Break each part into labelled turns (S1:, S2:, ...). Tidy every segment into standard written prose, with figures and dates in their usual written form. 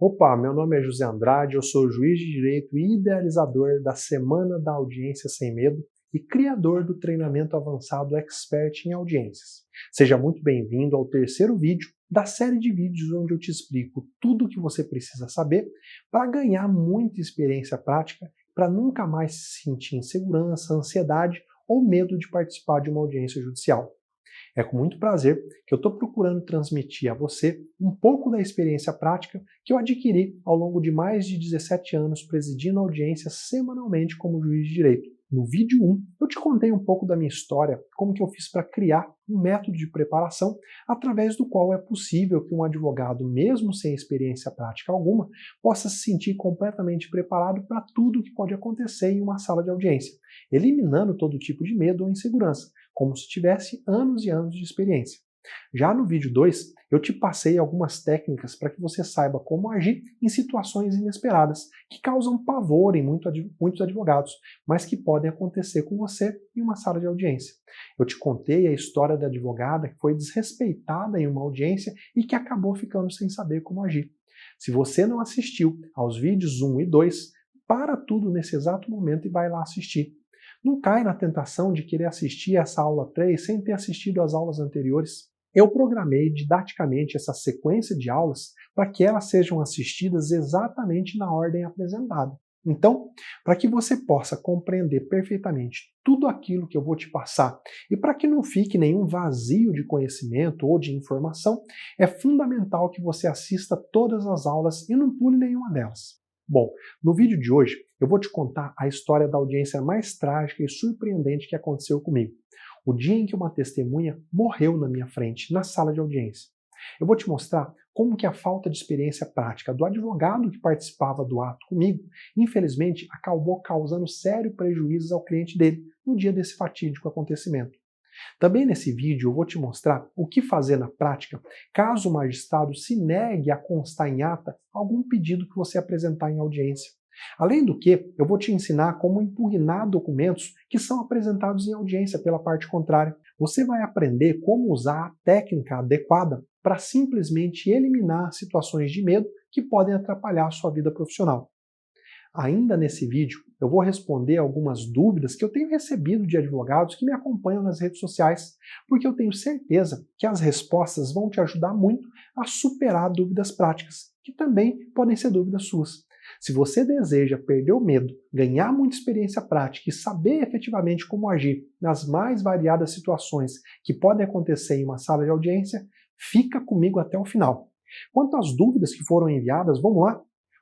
S1: Opa, meu nome é José Andrade, eu sou juiz de direito e idealizador da Semana da Audiência Sem Medo e criador do treinamento avançado Expert em Audiências. Seja muito bem-vindo ao terceiro vídeo da série de vídeos onde eu te explico tudo o que você precisa saber para ganhar muita experiência prática, para nunca mais se sentir insegurança, ansiedade ou medo de participar de uma audiência judicial. É com muito prazer que eu estou procurando transmitir a você um pouco da experiência prática que eu adquiri ao longo de mais de 17 anos presidindo audiências semanalmente como juiz de direito. No vídeo 1, eu te contei um pouco da minha história, como que eu fiz para criar um método de preparação através do qual é possível que um advogado, mesmo sem experiência prática alguma, possa se sentir completamente preparado para tudo que pode acontecer em uma sala de audiência, eliminando todo tipo de medo ou insegurança, como se tivesse anos e anos de experiência. Já no vídeo 2, eu te passei algumas técnicas para que você saiba como agir em situações inesperadas, que causam pavor em muitos advogados, mas que podem acontecer com você em uma sala de audiência. Eu te contei a história da advogada que foi desrespeitada em uma audiência e que acabou ficando sem saber como agir. Se você não assistiu aos vídeos 1 e 2, para tudo nesse exato momento e vai lá assistir. Não cai na tentação de querer assistir essa aula 3 sem ter assistido às aulas anteriores. Eu programei didaticamente essa sequência de aulas para que elas sejam assistidas exatamente na ordem apresentada. Então, para que você possa compreender perfeitamente tudo aquilo que eu vou te passar e para que não fique nenhum vazio de conhecimento ou de informação, é fundamental que você assista todas as aulas e não pule nenhuma delas. Bom, no vídeo de hoje eu vou te contar a história da audiência mais trágica e surpreendente que aconteceu comigo. O dia em que uma testemunha morreu na minha frente, na sala de audiência. Eu vou te mostrar como que a falta de experiência prática do advogado que participava do ato comigo, infelizmente, acabou causando sério prejuízo ao cliente dele no dia desse fatídico acontecimento. Também nesse vídeo eu vou te mostrar o que fazer na prática caso o magistrado se negue a constar em ata algum pedido que você apresentar em audiência. Além do que, eu vou te ensinar como impugnar documentos que são apresentados em audiência pela parte contrária. Você vai aprender como usar a técnica adequada para simplesmente eliminar situações de medo que podem atrapalhar a sua vida profissional. Ainda nesse vídeo, eu vou responder algumas dúvidas que eu tenho recebido de advogados que me acompanham nas redes sociais, porque eu tenho certeza que as respostas vão te ajudar muito a superar dúvidas práticas, que também podem ser dúvidas suas. Se você deseja perder o medo, ganhar muita experiência prática e saber efetivamente como agir nas mais variadas situações que podem acontecer em uma sala de audiência, fica comigo até o final. Quanto às dúvidas que foram enviadas, vamos lá?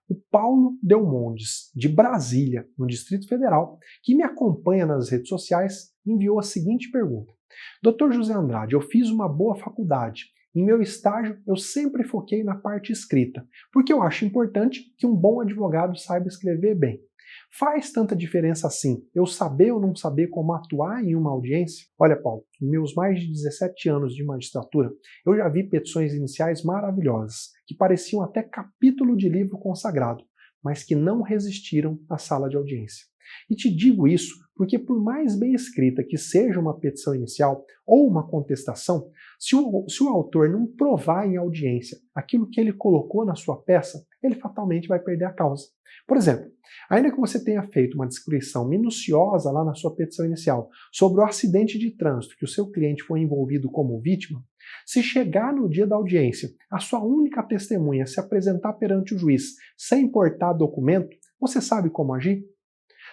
S1: O Paulo Delmondes, de Brasília, no Distrito Federal, que me acompanha nas redes sociais, enviou a seguinte pergunta. Dr. José Andrade, eu fiz uma boa faculdade. Em meu estágio, eu sempre foquei na parte escrita, porque eu acho importante que um bom advogado saiba escrever bem. Faz tanta diferença assim eu saber ou não saber como atuar em uma audiência? Olha, Paulo, em meus mais de 17 anos de magistratura, eu já vi petições iniciais maravilhosas, que pareciam até capítulo de livro consagrado, mas que não resistiram à sala de audiência. E te digo isso porque, por mais bem escrita que seja uma petição inicial ou uma contestação, se o autor não provar em audiência aquilo que ele colocou na sua peça, ele fatalmente vai perder a causa. Por exemplo, ainda que você tenha feito uma descrição minuciosa lá na sua petição inicial sobre o acidente de trânsito que o seu cliente foi envolvido como vítima, se chegar no dia da audiência, a sua única testemunha se apresentar perante o juiz sem portar documento, você sabe como agir?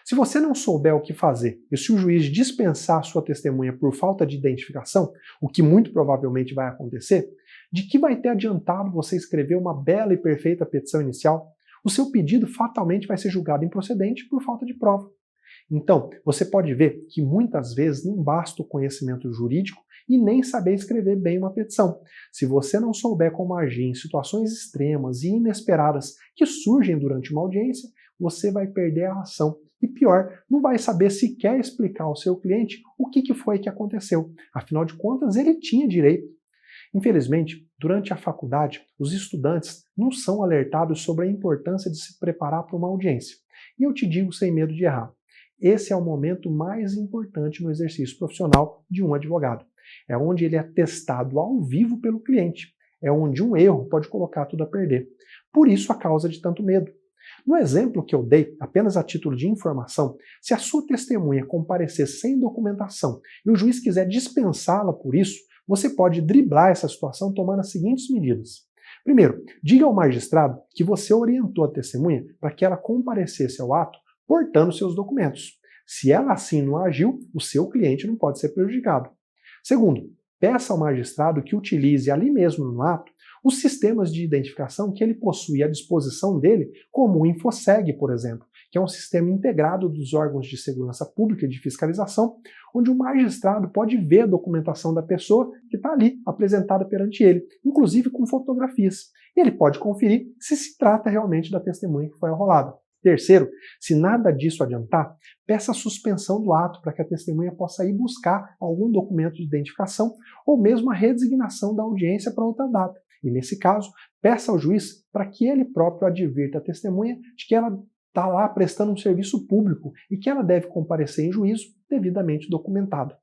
S1: Se você não souber o que fazer e se o juiz dispensar a sua testemunha por falta de identificação, o que muito provavelmente vai acontecer, de que vai ter adiantado você escrever uma bela e perfeita petição inicial? O seu pedido fatalmente vai ser julgado improcedente por falta de prova. Então, você pode ver que muitas vezes não basta o conhecimento jurídico e nem saber escrever bem uma petição. Se você não souber como agir em situações extremas e inesperadas que surgem durante uma audiência, você vai perder a ação. E pior, não vai saber sequer explicar ao seu cliente o que foi que aconteceu. Afinal de contas, ele tinha direito. Infelizmente, durante a faculdade, os estudantes não são alertados sobre a importância de se preparar para uma audiência. E eu te digo sem medo de errar. Esse é o momento mais importante no exercício profissional de um advogado. É onde ele é testado ao vivo pelo cliente. é onde um erro pode colocar tudo a perder. Por isso a causa de tanto medo. No exemplo que eu dei, apenas a título de informação, se a sua testemunha comparecer sem documentação e o juiz quiser dispensá-la por isso, você pode driblar essa situação tomando as seguintes medidas. Primeiro, diga ao magistrado que você orientou a testemunha para que ela comparecesse ao ato portando seus documentos. Se ela assim não agiu, o seu cliente não pode ser prejudicado. Segundo, peça ao magistrado que utilize ali mesmo no ato os sistemas de identificação que ele possui à disposição dele, como o InfoSeg, por exemplo, que é um sistema integrado dos órgãos de segurança pública e de fiscalização, onde o magistrado pode ver a documentação da pessoa que está ali apresentada perante ele, inclusive com fotografias. E ele pode conferir se trata realmente da testemunha que foi arrolada. Terceiro, se nada disso adiantar, peça a suspensão do ato para que a testemunha possa ir buscar algum documento de identificação ou mesmo a redesignação da audiência para outra data. E nesse caso, peça ao juiz para que ele próprio advirta a testemunha de que ela está lá prestando um serviço público e que ela deve comparecer em juízo devidamente documentada.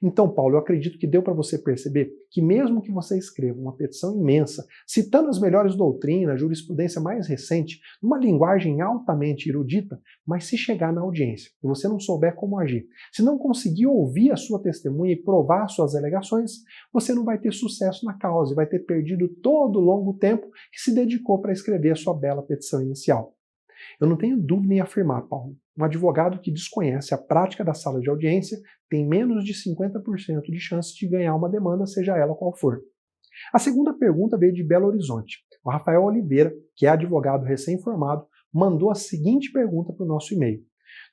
S1: Então, Paulo, eu acredito que deu para você perceber que mesmo que você escreva uma petição imensa, citando as melhores doutrinas, jurisprudência mais recente, numa linguagem altamente erudita, mas se chegar na audiência e você não souber como agir, se não conseguir ouvir a sua testemunha e provar suas alegações, você não vai ter sucesso na causa e vai ter perdido todo o longo tempo que se dedicou para escrever a sua bela petição inicial. Eu não tenho dúvida em afirmar, Paulo, um advogado que desconhece a prática da sala de audiência tem menos de 50% de chance de ganhar uma demanda, seja ela qual for. A segunda pergunta veio de Belo Horizonte. O Rafael Oliveira, que é advogado recém-formado, mandou a seguinte pergunta para o nosso e-mail.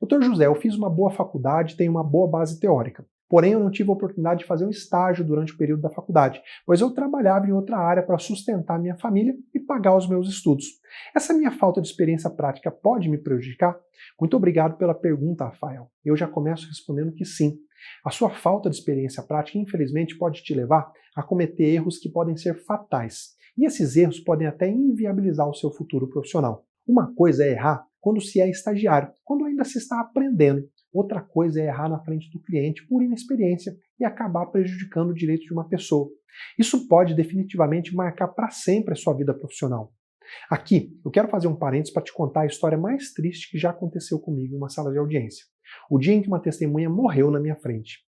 S1: Dr. José, eu fiz uma boa faculdade e tenho uma boa base teórica. Porém, eu não tive a oportunidade de fazer um estágio durante o período da faculdade, pois eu trabalhava em outra área para sustentar minha família e pagar os meus estudos. Essa minha falta de experiência prática pode me prejudicar? Muito obrigado pela pergunta, Rafael. Eu já começo respondendo que sim. A sua falta de experiência prática, infelizmente, pode te levar a cometer erros que podem ser fatais. E esses erros podem até inviabilizar o seu futuro profissional. Uma coisa é errar quando se é estagiário, quando ainda se está aprendendo. Outra coisa é errar na frente do cliente por inexperiência e acabar prejudicando o direito de uma pessoa. Isso pode definitivamente marcar para sempre a sua vida profissional. Aqui, eu quero fazer um parênteses para te contar a história mais triste que já aconteceu comigo em uma sala de audiência. O dia em que uma testemunha morreu na minha frente.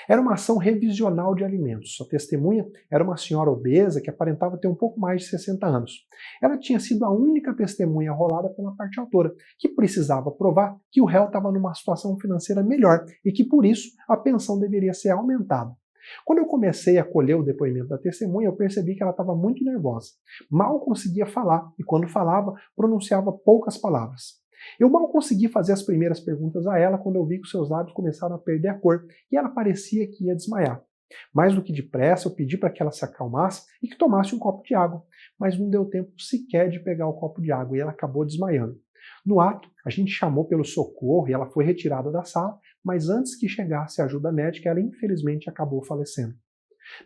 S1: Era uma ação revisional de alimentos. A testemunha era uma senhora obesa que aparentava ter um pouco mais de 60 anos. Ela tinha sido a única testemunha arrolada pela parte autora, que precisava provar que o réu estava numa situação financeira melhor e que, por isso, a pensão deveria ser aumentada. Quando eu comecei a colher o depoimento da testemunha, eu percebi que ela estava muito nervosa. Mal conseguia falar e, quando falava, pronunciava poucas palavras. Eu mal consegui fazer as primeiras perguntas a ela quando eu vi que os seus lábios começaram a perder a cor e ela parecia que ia desmaiar. Mais do que depressa, eu pedi para que ela se acalmasse e que tomasse um copo de água, mas não deu tempo sequer de pegar o copo de água e ela acabou desmaiando. No ato, a gente chamou pelo socorro e ela foi retirada da sala, mas antes que chegasse a ajuda médica, ela infelizmente acabou falecendo.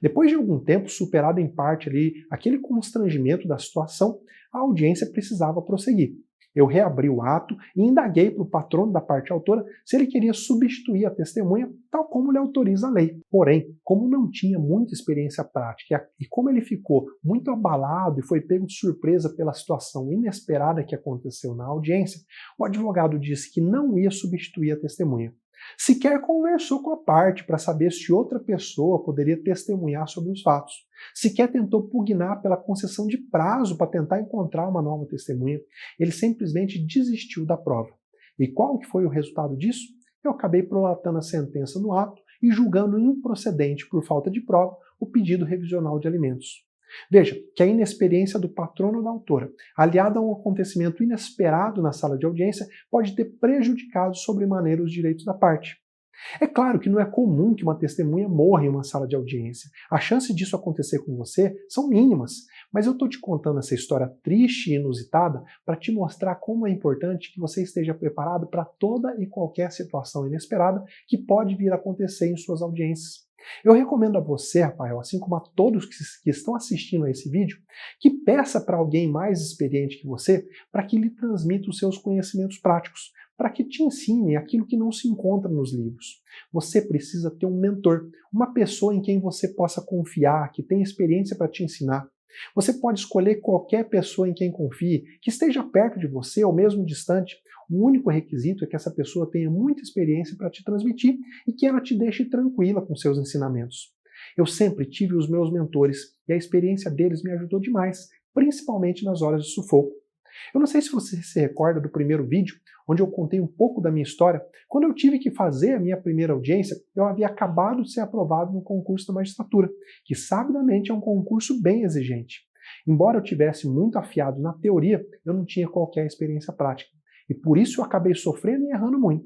S1: Depois de algum tempo, superado em parte ali aquele constrangimento da situação, a audiência precisava prosseguir. Eu reabri o ato e indaguei para o patrono da parte autora se ele queria substituir a testemunha, tal como lhe autoriza a lei. Porém, como não tinha muita experiência prática e como ele ficou muito abalado e foi pego de surpresa pela situação inesperada que aconteceu na audiência, o advogado disse que não ia substituir a testemunha. Sequer conversou com a parte para saber se outra pessoa poderia testemunhar sobre os fatos. Sequer tentou pugnar pela concessão de prazo para tentar encontrar uma nova testemunha. Ele simplesmente desistiu da prova. E qual que foi o resultado disso? Eu acabei prolatando a sentença no ato e julgando improcedente por falta de prova o pedido revisional de alimentos. Veja que a inexperiência do patrono da autora, aliada a um acontecimento inesperado na sala de audiência, pode ter prejudicado sobremaneira os direitos da parte. É claro que não é comum que uma testemunha morra em uma sala de audiência. A chance disso acontecer com você são mínimas, mas eu estou te contando essa história triste e inusitada para te mostrar como é importante que você esteja preparado para toda e qualquer situação inesperada que pode vir a acontecer em suas audiências. Eu recomendo a você, Rafael, assim como a todos que estão assistindo a esse vídeo, que peça para alguém mais experiente que você para que lhe transmita os seus conhecimentos práticos, para que te ensine aquilo que não se encontra nos livros. Você precisa ter um mentor, uma pessoa em quem você possa confiar, que tem experiência para te ensinar. Você pode escolher qualquer pessoa em quem confie, que esteja perto de você ou mesmo distante. O único requisito é que essa pessoa tenha muita experiência para te transmitir e que ela te deixe tranquila com seus ensinamentos. Eu sempre tive os meus mentores e a experiência deles me ajudou demais, principalmente nas horas de sufoco. Eu não sei se você se recorda do primeiro vídeo, onde eu contei um pouco da minha história. Quando eu tive que fazer a minha primeira audiência, eu havia acabado de ser aprovado no concurso da magistratura, que sabidamente é um concurso bem exigente. Embora eu tivesse muito afiado na teoria, eu não tinha qualquer experiência prática. E por isso eu acabei sofrendo e errando muito.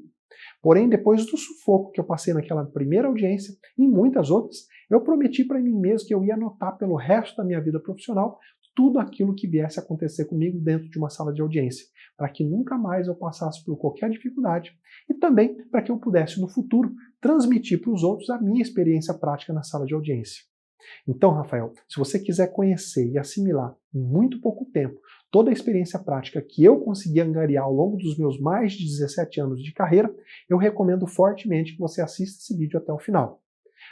S1: Porém, depois do sufoco que eu passei naquela primeira audiência e em muitas outras, eu prometi para mim mesmo que eu ia anotar pelo resto da minha vida profissional tudo aquilo que viesse a acontecer comigo dentro de uma sala de audiência, para que nunca mais eu passasse por qualquer dificuldade e também para que eu pudesse, no futuro, transmitir para os outros a minha experiência prática na sala de audiência. Então, Rafael, se você quiser conhecer e assimilar em muito pouco tempo toda a experiência prática que eu consegui angariar ao longo dos meus mais de 17 anos de carreira, eu recomendo fortemente que você assista esse vídeo até o final.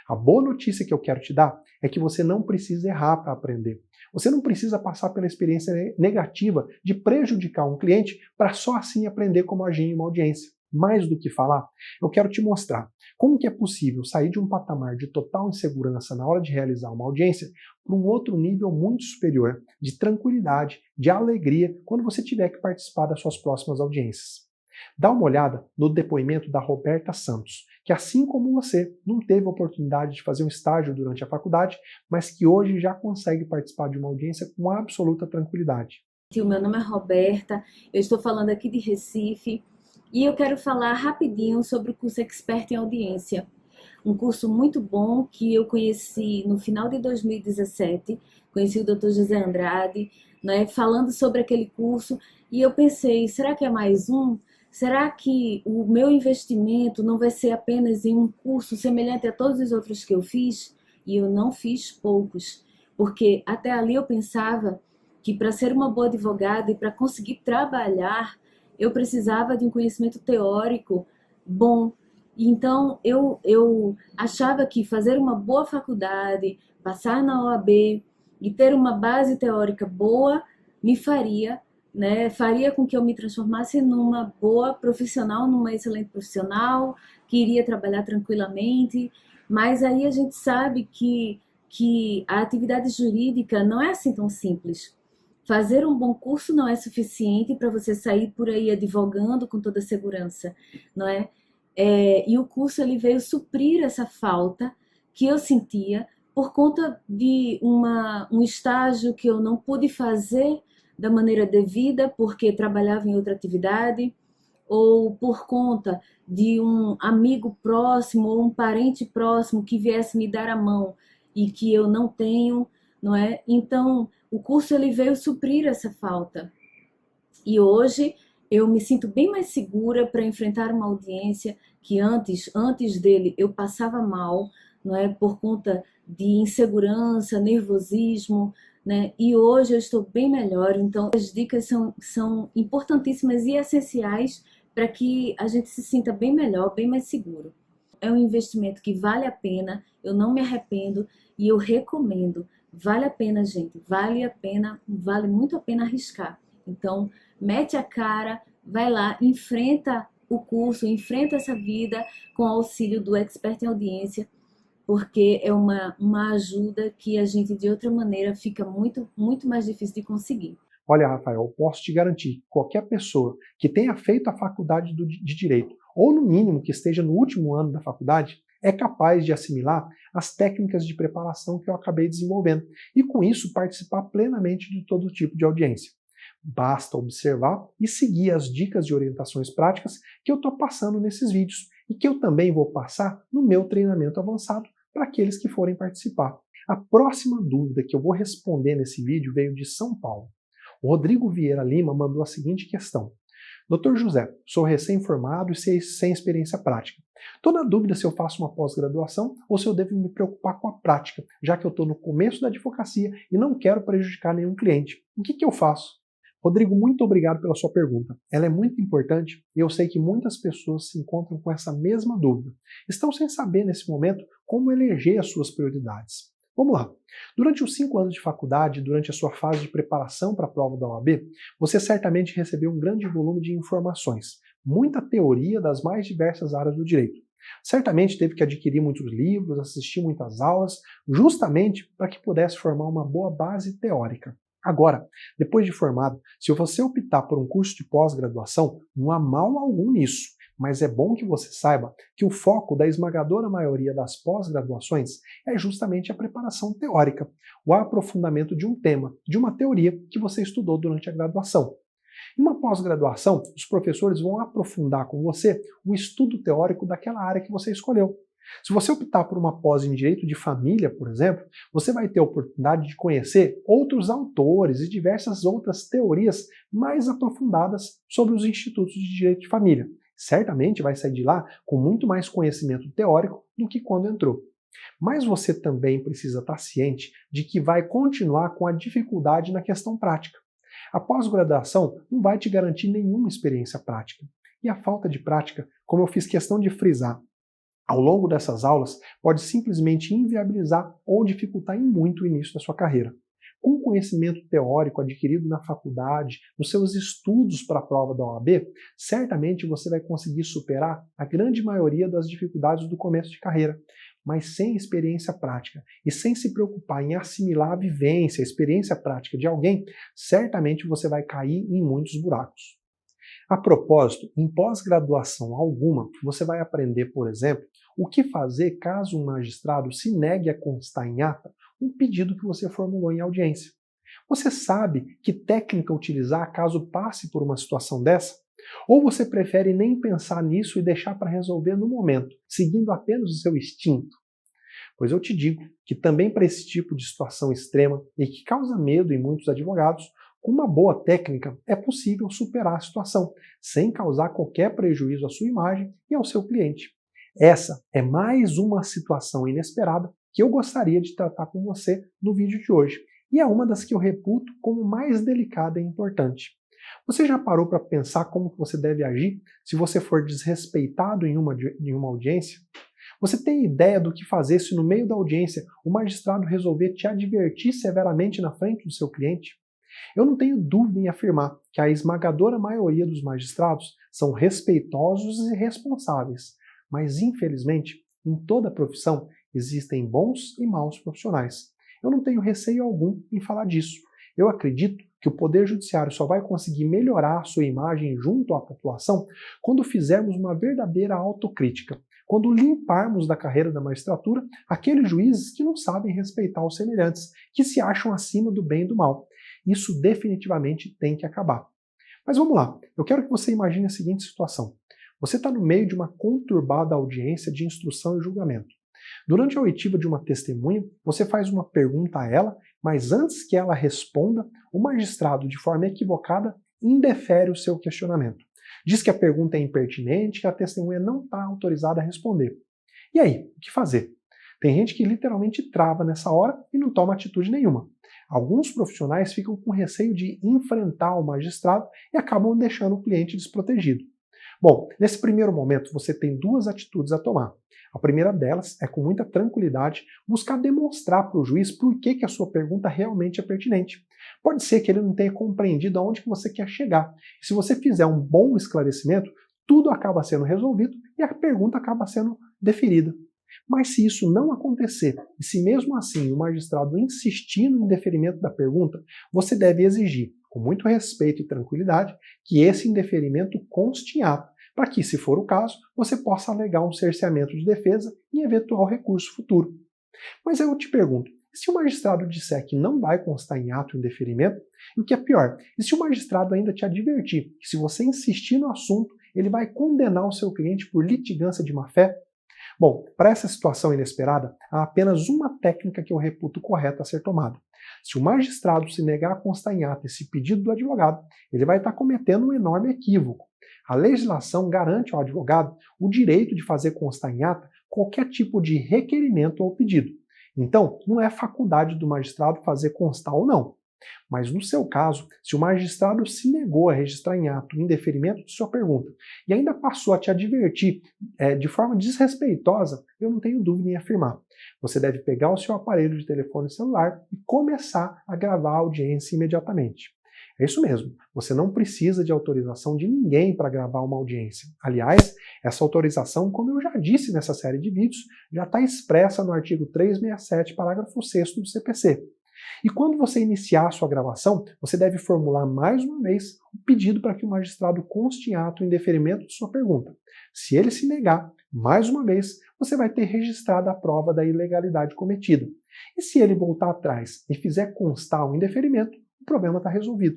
S1: A boa notícia que eu quero te dar é que você não precisa errar para aprender. Você não precisa passar pela experiência negativa de prejudicar um cliente para só assim aprender como agir em uma audiência. Mais do que falar, eu quero te mostrar como que é possível sair de um patamar de total insegurança na hora de realizar uma audiência para um outro nível muito superior, de tranquilidade, de alegria, quando você tiver que participar das suas próximas audiências. Dá uma olhada no depoimento da Roberta Santos, que assim como você, não teve a oportunidade de fazer um estágio durante a faculdade, mas que hoje já consegue participar de uma audiência com absoluta tranquilidade.
S2: O meu nome é Roberta, eu estou falando aqui de Recife e eu quero falar rapidinho sobre o curso Expert em Audiência. Um curso muito bom que eu conheci no final de 2017, conheci o Dr. José Andrade, né, falando sobre aquele curso e eu pensei, será que é mais um? Será que o meu investimento não vai ser apenas em um curso semelhante a todos os outros que eu fiz? E eu não fiz poucos, porque até ali eu pensava que para ser uma boa advogada e para conseguir trabalhar, eu precisava de um conhecimento teórico bom. Então, eu achava que fazer uma boa faculdade, passar na OAB e ter uma base teórica boa me faria, né, faria com que eu me transformasse numa boa profissional, numa excelente profissional, que iria trabalhar tranquilamente. Mas aí a gente sabe que a atividade jurídica não é assim tão simples. Fazer um bom curso não é suficiente para você sair por aí advogando com toda segurança, não é? E o curso ele veio suprir essa falta que eu sentia por conta de um estágio que eu não pude fazer da maneira devida porque trabalhava em outra atividade, ou por conta de um amigo próximo ou um parente próximo que viesse me dar a mão e que eu não tenho, não é? Então, o curso ele veio suprir essa falta. E hoje eu me sinto bem mais segura para enfrentar uma audiência que antes dele eu passava mal, não é, por conta de insegurança, nervosismo, né? E hoje eu estou bem melhor. Então as dicas são importantíssimas e essenciais para que a gente se sinta bem melhor, bem mais seguro. É um investimento que vale a pena, eu não me arrependo e eu recomendo. Vale a pena, gente, vale a pena, vale muito a pena arriscar. Então, mete a cara, vai lá, enfrenta o curso, enfrenta essa vida com o auxílio do Expert em Audiência, porque é uma ajuda que a gente, de outra maneira, fica muito, muito mais difícil de conseguir.
S1: Olha, Rafael, eu posso te garantir que qualquer pessoa que tenha feito a faculdade de Direito, ou no mínimo que esteja no último ano da faculdade, é capaz de assimilar as técnicas de preparação que eu acabei desenvolvendo e, com isso, participar plenamente de todo tipo de audiência. Basta observar e seguir as dicas e orientações práticas que eu estou passando nesses vídeos e que eu também vou passar no meu treinamento avançado para aqueles que forem participar. A próxima dúvida que eu vou responder nesse vídeo veio de São Paulo. O Rodrigo Vieira Lima mandou a seguinte questão. Dr. José, sou recém-formado e sem experiência prática. Estou na dúvida se eu faço uma pós-graduação ou se eu devo me preocupar com a prática, já que eu estou no começo da advocacia e não quero prejudicar nenhum cliente. O que eu faço? Rodrigo, muito obrigado pela sua pergunta. Ela é muito importante e eu sei que muitas pessoas se encontram com essa mesma dúvida. Estão sem saber nesse momento como eleger as suas prioridades. Vamos lá. Durante os 5 anos de faculdade, durante a sua fase de preparação para a prova da OAB, você certamente recebeu um grande volume de informações, muita teoria das mais diversas áreas do direito. Certamente teve que adquirir muitos livros, assistir muitas aulas, justamente para que pudesse formar uma boa base teórica. Agora, depois de formado, se você optar por um curso de pós-graduação, não há mal algum nisso, mas é bom que você saiba que o foco da esmagadora maioria das pós-graduações é justamente a preparação teórica, o aprofundamento de um tema, de uma teoria que você estudou durante a graduação. Em uma pós-graduação, os professores vão aprofundar com você o estudo teórico daquela área que você escolheu. Se você optar por uma pós em direito de família, por exemplo, você vai ter a oportunidade de conhecer outros autores e diversas outras teorias mais aprofundadas sobre os institutos de direito de família. Certamente vai sair de lá com muito mais conhecimento teórico do que quando entrou. Mas você também precisa estar ciente de que vai continuar com a dificuldade na questão prática. A pós-graduação não vai te garantir nenhuma experiência prática. E a falta de prática, como eu fiz questão de frisar ao longo dessas aulas, pode simplesmente inviabilizar ou dificultar em muito o início da sua carreira. Com o conhecimento teórico adquirido na faculdade, nos seus estudos para a prova da OAB, certamente você vai conseguir superar a grande maioria das dificuldades do começo de carreira. Mas sem experiência prática e sem se preocupar em assimilar a vivência, a experiência prática de alguém, certamente você vai cair em muitos buracos. A propósito, em pós-graduação alguma, você vai aprender, por exemplo, o que fazer caso um magistrado se negue a constar em ata um pedido que você formulou em audiência. Você sabe que técnica utilizar caso passe por uma situação dessa? Ou você prefere nem pensar nisso e deixar para resolver no momento, seguindo apenas o seu instinto? Pois eu te digo que também para esse tipo de situação extrema e que causa medo em muitos advogados, com uma boa técnica é possível superar a situação, sem causar qualquer prejuízo à sua imagem e ao seu cliente. Essa é mais uma situação inesperada que eu gostaria de tratar com você no vídeo de hoje, e é uma das que eu reputo como mais delicada e importante. Você já parou para pensar como você deve agir se você for desrespeitado em uma audiência? Você tem ideia do que fazer se no meio da audiência o magistrado resolver te advertir severamente na frente do seu cliente? Eu não tenho dúvida em afirmar que a esmagadora maioria dos magistrados são respeitosos e responsáveis, mas infelizmente, em toda profissão, existem bons e maus profissionais. Eu não tenho receio algum em falar disso. Eu acredito que o Poder Judiciário só vai conseguir melhorar sua imagem junto à população quando fizermos uma verdadeira autocrítica, quando limparmos da carreira da magistratura aqueles juízes que não sabem respeitar os semelhantes, que se acham acima do bem e do mal. Isso definitivamente tem que acabar. Mas vamos lá, eu quero que você imagine a seguinte situação. Você está no meio de uma conturbada audiência de instrução e julgamento. Durante a oitiva de uma testemunha, você faz uma pergunta a ela, mas antes que ela responda, o magistrado, de forma equivocada, indefere o seu questionamento. Diz que a pergunta é impertinente, que a testemunha não está autorizada a responder. E aí, o que fazer? Tem gente que literalmente trava nessa hora e não toma atitude nenhuma. Alguns profissionais ficam com receio de enfrentar o magistrado e acabam deixando o cliente desprotegido. Bom, nesse primeiro momento você tem duas atitudes a tomar. A primeira delas é, com muita tranquilidade, buscar demonstrar para o juiz por que a sua pergunta realmente é pertinente. Pode ser que ele não tenha compreendido aonde que você quer chegar. E se você fizer um bom esclarecimento, tudo acaba sendo resolvido e a pergunta acaba sendo deferida. Mas se isso não acontecer, e se mesmo assim o magistrado insistir no indeferimento da pergunta, você deve exigir, com muito respeito e tranquilidade, que esse indeferimento conste em ato, para que, se for o caso, você possa alegar um cerceamento de defesa em eventual recurso futuro. Mas eu te pergunto, e se o magistrado disser que não vai constar em ato o indeferimento, e o que é pior, e se o magistrado ainda te advertir que se você insistir no assunto, ele vai condenar o seu cliente por litigância de má-fé? Bom, para essa situação inesperada, há apenas uma técnica que eu reputo correta a ser tomada. Se o magistrado se negar a constar em ata esse pedido do advogado, ele vai estar cometendo um enorme equívoco. A legislação garante ao advogado o direito de fazer constar em ata qualquer tipo de requerimento ou pedido. Então, não é faculdade do magistrado fazer constar ou não. Mas no seu caso, se o magistrado se negou a registrar em ato o indeferimento de sua pergunta e ainda passou a te advertir de forma desrespeitosa, eu não tenho dúvida em afirmar. Você deve pegar o seu aparelho de telefone celular e começar a gravar a audiência imediatamente. É isso mesmo, você não precisa de autorização de ninguém para gravar uma audiência. Aliás, essa autorização, como eu já disse nessa série de vídeos, já está expressa no artigo 367, parágrafo 6º do CPC. E quando você iniciar a sua gravação, você deve formular mais uma vez o pedido para que o magistrado conste em ato o indeferimento de sua pergunta. Se ele se negar, mais uma vez, você vai ter registrado a prova da ilegalidade cometida. E se ele voltar atrás e fizer constar o indeferimento, o problema está resolvido.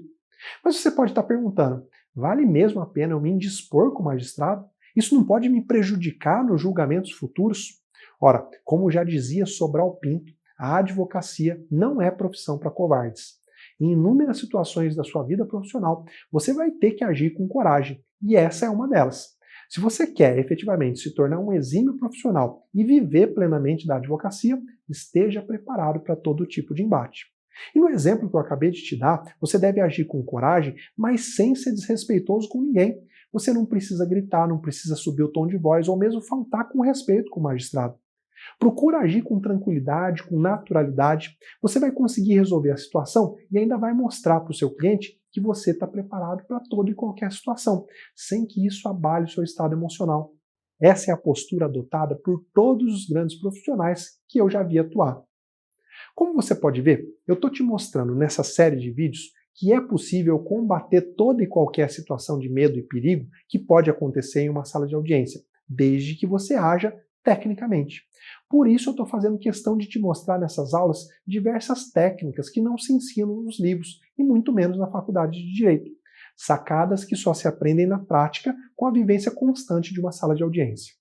S1: Mas você pode estar perguntando, vale mesmo a pena eu me indispor com o magistrado? Isso não pode me prejudicar nos julgamentos futuros? Ora, como já dizia Sobral Pinto, a advocacia não é profissão para covardes. Em inúmeras situações da sua vida profissional, você vai ter que agir com coragem, e essa é uma delas. Se você quer efetivamente se tornar um exímio profissional e viver plenamente da advocacia, esteja preparado para todo tipo de embate. E no exemplo que eu acabei de te dar, você deve agir com coragem, mas sem ser desrespeitoso com ninguém. Você não precisa gritar, não precisa subir o tom de voz ou mesmo faltar com respeito com o magistrado. Procura agir com tranquilidade, com naturalidade. Você vai conseguir resolver a situação e ainda vai mostrar para o seu cliente que você está preparado para toda e qualquer situação, sem que isso abale o seu estado emocional. Essa é a postura adotada por todos os grandes profissionais que eu já vi atuar. Como você pode ver, eu estou te mostrando nessa série de vídeos que é possível combater toda e qualquer situação de medo e perigo que pode acontecer em uma sala de audiência, desde que você haja tecnicamente. Por isso eu estou fazendo questão de te mostrar nessas aulas diversas técnicas que não se ensinam nos livros e muito menos na faculdade de Direito. Sacadas que só se aprendem na prática com a vivência constante de uma sala de audiência.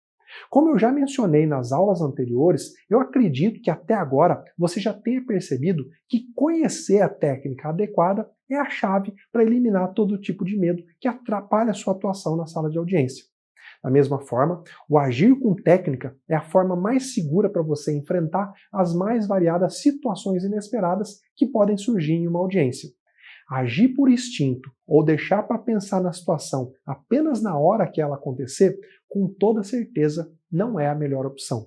S1: Como eu já mencionei nas aulas anteriores, eu acredito que até agora você já tenha percebido que conhecer a técnica adequada é a chave para eliminar todo tipo de medo que atrapalha a sua atuação na sala de audiência. Da mesma forma, o agir com técnica é a forma mais segura para você enfrentar as mais variadas situações inesperadas que podem surgir em uma audiência. Agir por instinto ou deixar para pensar na situação apenas na hora que ela acontecer, com toda certeza, não é a melhor opção.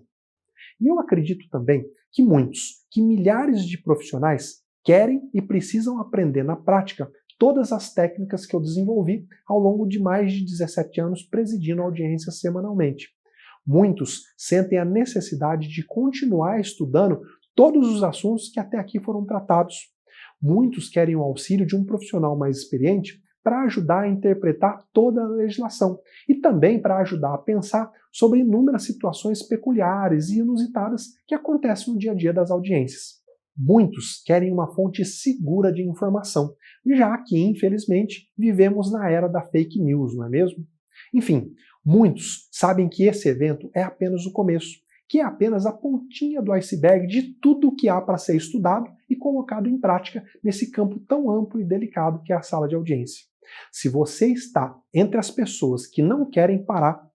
S1: E eu acredito também que milhares de profissionais querem e precisam aprender na prática todas as técnicas que eu desenvolvi ao longo de mais de 17 anos presidindo audiências semanalmente. Muitos sentem a necessidade de continuar estudando todos os assuntos que até aqui foram tratados. Muitos querem o auxílio de um profissional mais experiente para ajudar a interpretar toda a legislação e também para ajudar a pensar sobre inúmeras situações peculiares e inusitadas que acontecem no dia a dia das audiências. Muitos querem uma fonte segura de informação, já que, infelizmente, vivemos na era da fake news, não é mesmo? Enfim, muitos sabem que esse evento é apenas o começo, que é apenas a pontinha do iceberg de tudo o que há para ser estudado e colocado em prática nesse campo tão amplo e delicado que é a sala de audiência. Se você está entre as pessoas que não querem parar,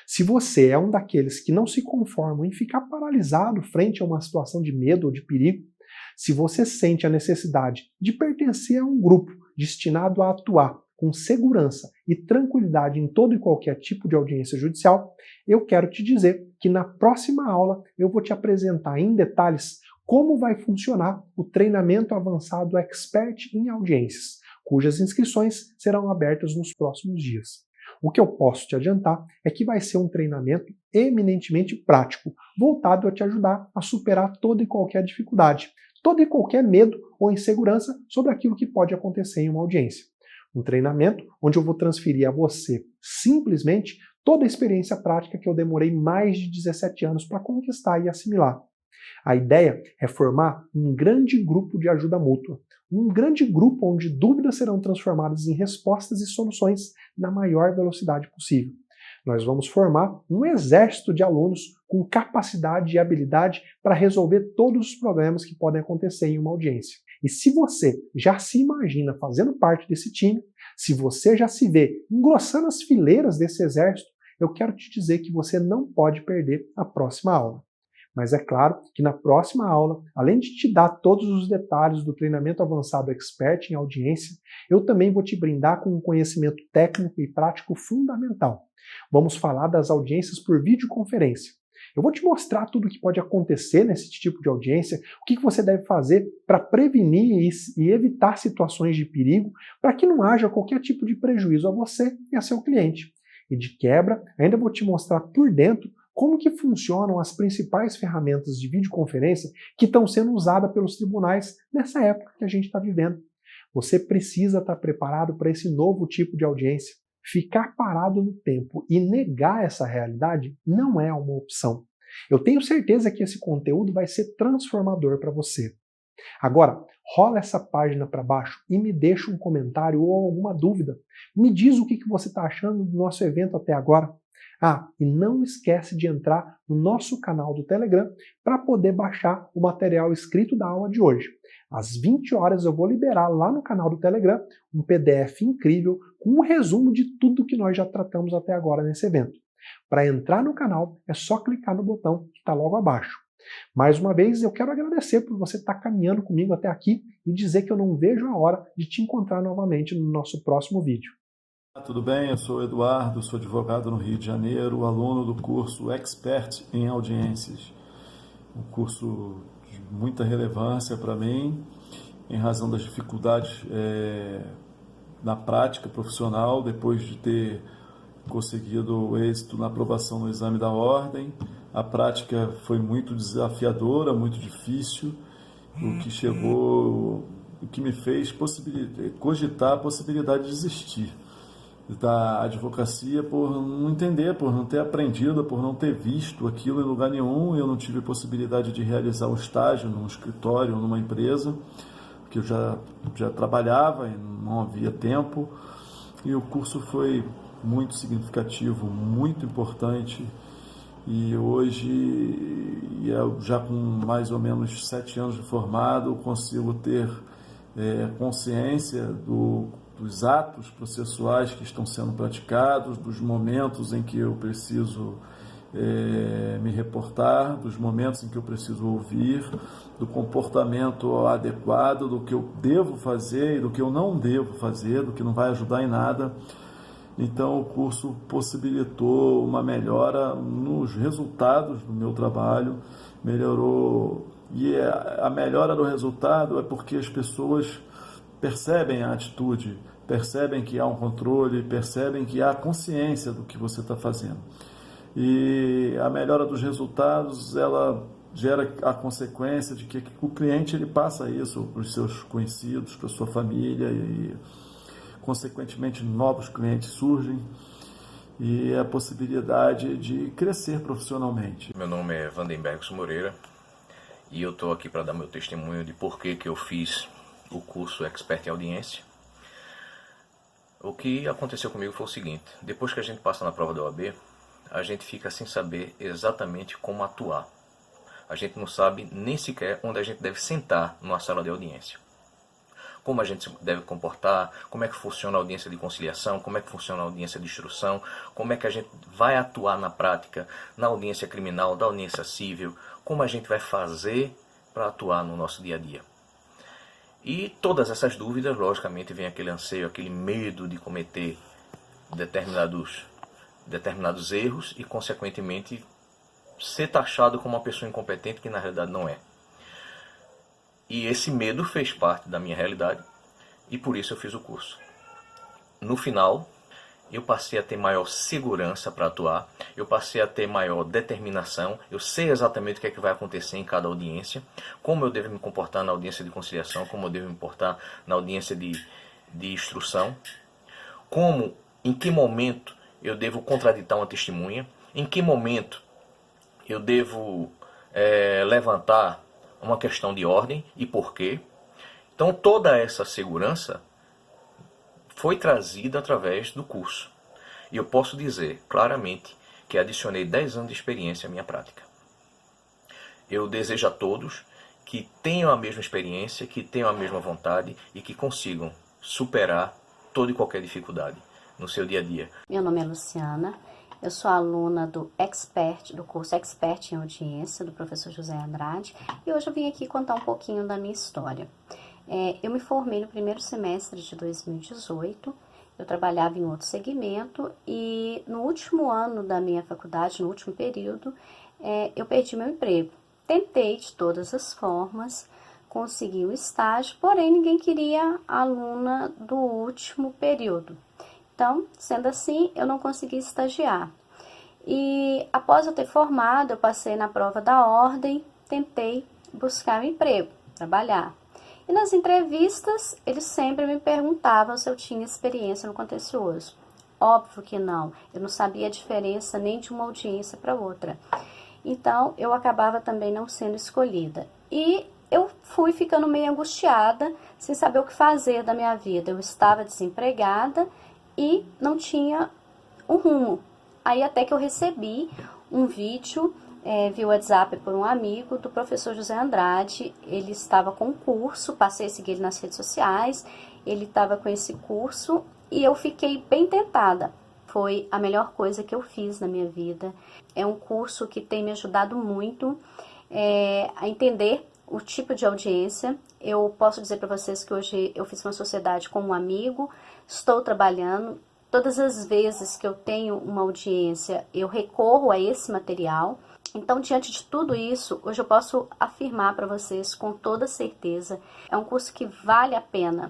S1: se você é um daqueles que não se conformam em ficar paralisado frente a uma situação de medo ou de perigo, se você sente a necessidade de pertencer a um grupo destinado a atuar com segurança e tranquilidade em todo e qualquer tipo de audiência judicial, eu quero te dizer que na próxima aula eu vou te apresentar em detalhes como vai funcionar o treinamento avançado Expert em Audiências, cujas inscrições serão abertas nos próximos dias. O que eu posso te adiantar é que vai ser um treinamento eminentemente prático, voltado a te ajudar a superar toda e qualquer dificuldade, todo e qualquer medo ou insegurança sobre aquilo que pode acontecer em uma audiência. Um treinamento onde eu vou transferir a você, simplesmente, toda a experiência prática que eu demorei mais de 17 anos para conquistar e assimilar. A ideia é formar um grande grupo de ajuda mútua, um grande grupo onde dúvidas serão transformadas em respostas e soluções na maior velocidade possível. Nós vamos formar um exército de alunos com capacidade e habilidade para resolver todos os problemas que podem acontecer em uma audiência. E se você já se imagina fazendo parte desse time, se você já se vê engrossando as fileiras desse exército, eu quero te dizer que você não pode perder a próxima aula. Mas é claro que na próxima aula, além de te dar todos os detalhes do treinamento avançado Expert em audiência, eu também vou te brindar com um conhecimento técnico e prático fundamental. Vamos falar das audiências por videoconferência. Eu vou te mostrar tudo o que pode acontecer nesse tipo de audiência, o que você deve fazer para prevenir e evitar situações de perigo, para que não haja qualquer tipo de prejuízo a você e a seu cliente. E de quebra, ainda vou te mostrar por dentro como que funcionam as principais ferramentas de videoconferência que estão sendo usadas pelos tribunais nessa época que a gente está vivendo. Você precisa estar preparado para esse novo tipo de audiência. Ficar parado no tempo e negar essa realidade não é uma opção. Eu tenho certeza que esse conteúdo vai ser transformador para você. Agora, rola essa página para baixo e me deixa um comentário ou alguma dúvida. Me diz o que você está achando do nosso evento até agora. Ah, e não esquece de entrar no nosso canal do Telegram para poder baixar o material escrito da aula de hoje. Às 20 horas eu vou liberar lá no canal do Telegram um PDF incrível com um resumo de tudo que nós já tratamos até agora nesse evento. Para entrar no canal é só clicar no botão que está logo abaixo. Mais uma vez, eu quero agradecer por você estar caminhando comigo até aqui e dizer que eu não vejo a hora de te encontrar novamente no nosso próximo vídeo.
S3: Tudo bem? Eu sou o Eduardo, sou advogado no Rio de Janeiro, aluno do curso Expert em Audiências. Um curso de muita relevância para mim, em razão das dificuldades na prática profissional, depois de ter conseguido o êxito na aprovação no exame da ordem. A prática foi muito desafiadora, muito difícil, o que me fez cogitar a possibilidade de desistir da advocacia por não entender, por não ter aprendido, por não ter visto aquilo em lugar nenhum. Eu não tive possibilidade de realizar um estágio num escritório, numa empresa, porque eu já trabalhava e não havia tempo. E o curso foi muito significativo, muito importante. E hoje, já com mais ou menos 7 anos de formado, consigo ter consciência dos atos processuais que estão sendo praticados, dos momentos em que eu preciso me reportar, dos momentos em que eu preciso ouvir, do comportamento adequado, do que eu devo fazer e do que eu não devo fazer, do que não vai ajudar em nada. Então, o curso possibilitou uma melhora nos resultados do meu trabalho, melhorou, e a melhora do resultado é porque as pessoas percebem a atitude, percebem que há um controle, percebem que há consciência do que você está fazendo. E a melhora dos resultados, ela gera a consequência de que o cliente ele passa isso para os seus conhecidos, para a sua família, e consequentemente novos clientes surgem e a possibilidade de crescer profissionalmente.
S4: Meu nome é Vandenbergson Moreira e eu estou aqui para dar meu testemunho de por que eu fiz o curso Expert em Audiência. O que aconteceu comigo foi o seguinte: depois que a gente passa na prova da OAB, a gente fica sem saber exatamente como atuar. A gente não sabe nem sequer onde a gente deve sentar numa sala de audiência. Como a gente deve comportar, como é que funciona a audiência de conciliação, como é que funciona a audiência de instrução, como é que a gente vai atuar na prática, na audiência criminal, da audiência civil, como a gente vai fazer para atuar no nosso dia a dia. E todas essas dúvidas, logicamente, vem aquele anseio, aquele medo de cometer determinados erros e, consequentemente, ser taxado como uma pessoa incompetente que na realidade não é. E esse medo fez parte da minha realidade e por isso eu fiz o curso. No final, eu passei a ter maior segurança para atuar, eu passei a ter maior determinação, eu sei exatamente o que é que vai acontecer em cada audiência, como eu devo me comportar na audiência de conciliação, como eu devo me comportar na audiência de instrução, em que momento eu devo contraditar uma testemunha, em que momento eu devo levantar uma questão de ordem e por quê. Então toda essa segurança foi trazida através do curso. E eu posso dizer claramente que adicionei 10 anos de experiência à minha prática. Eu desejo a todos que tenham a mesma experiência, que tenham a mesma vontade e que consigam superar toda e qualquer dificuldade no seu dia a dia.
S5: Meu nome é Luciana Eu sou aluna do curso Expert em Audiência, do professor José Andrade, e hoje eu vim aqui contar um pouquinho da minha história. Eu me formei no primeiro semestre de 2018, eu trabalhava em outro segmento e no último ano da minha faculdade, no último período, eu perdi meu emprego. Tentei de todas as formas, consegui um estágio, porém ninguém queria a aluna do último período. Então, sendo assim, eu não consegui estagiar. E após eu ter formado, eu passei na prova da ordem, tentei buscar um emprego, trabalhar. E nas entrevistas, eles sempre me perguntavam se eu tinha experiência no contencioso. Óbvio que não, eu não sabia a diferença nem de uma audiência para outra. Então, eu acabava também não sendo escolhida. E eu fui ficando meio angustiada, sem saber o que fazer da minha vida. Eu estava desempregada e não tinha um rumo. Aí até que eu recebi um vídeo via WhatsApp por um amigo do professor José Andrade. Ele estava com um curso, passei a seguir ele nas redes sociais, ele estava com esse curso e eu fiquei bem tentada. Foi a melhor coisa que eu fiz na minha vida. É um curso que tem me ajudado muito a entender o tipo de audiência. Eu posso dizer para vocês que hoje eu fiz uma sociedade com um amigo, estou trabalhando. Todas as vezes que eu tenho uma audiência, eu recorro a esse material. Então, diante de tudo isso, hoje eu posso afirmar para vocês com toda certeza, é um curso que vale a pena.